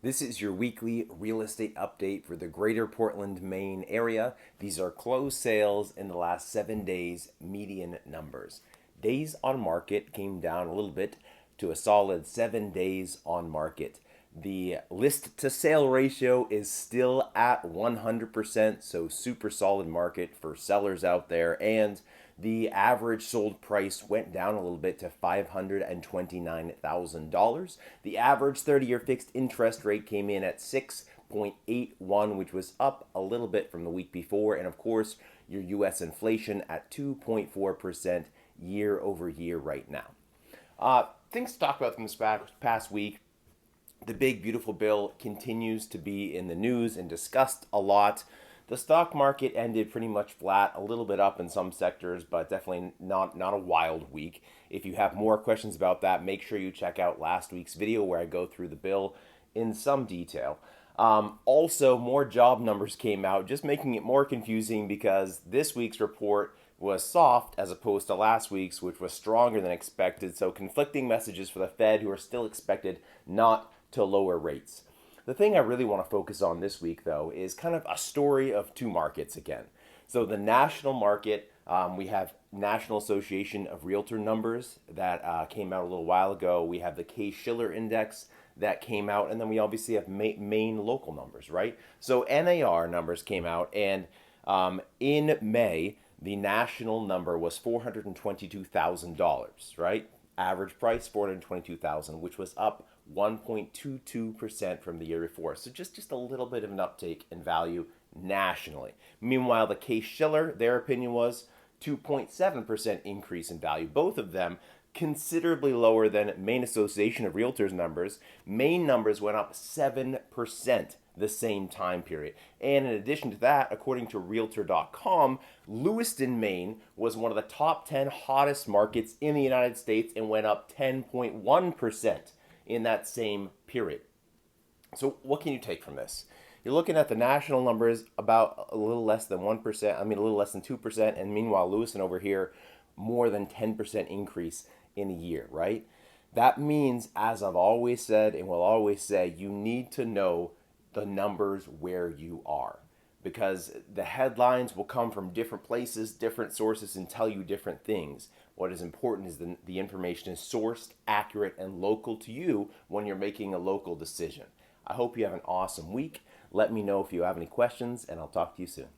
This is your weekly real estate update for the greater Portland, Maine area. These are closed sales in the last 7 days, median numbers. Days on market came down a little bit to a solid 7 days on market. The list to sale ratio is still at 100%, so super solid market for sellers out there. And the average sold price went down a little bit to $529,000. The average 30-year fixed interest rate came in at 6.81, which was up a little bit from the week before. And of course, your US inflation at 2.4% year over year right now. Things to talk about from this past week. The big, beautiful bill continues to be in the news and discussed a lot. The stock market ended pretty much flat, a little bit up in some sectors, but definitely not a wild week. If you have more questions about that, make sure you check out last week's video where I go through the bill in some detail. Also, more job numbers came out, just making it more confusing because this week's report was soft as opposed to last week's, which was stronger than expected. So conflicting messages for the Fed, who are still expected not to lower rates. The thing I really want to focus on this week, though, is kind of a story of two markets again. So the national market, we have National Association of Realtor numbers that came out a little while ago. We have the Case-Shiller Index that came out, and then we obviously have Maine local numbers, right? So NAR numbers came out, and in May, the national number was $422,000, right? Average price $422,000, which was up 1.22% from the year before. So just a little bit of an uptake in value nationally. Meanwhile, the Case-Shiller, their opinion was 2.7% increase in value. Both of them considerably lower than Maine Association of Realtors numbers. Maine numbers went up 7% the same time period. And in addition to that, according to Realtor.com, Lewiston, Maine was one of the top 10 hottest markets in the United States and went up 10.1% in that same period. So what can you take from this? You're looking at the national numbers about a little less than 1%, a little less than 2%, and meanwhile Lewiston over here, more than 10% increase in a year, right? That means, as I've always said and will always say, you need to know the numbers where you are, because the headlines will come from different places, different sources, and tell you different things. What is important is the information is sourced, accurate, and local to you when you're making a local decision. I hope you have an awesome week. Let me know if you have any questions, and I'll talk to you soon.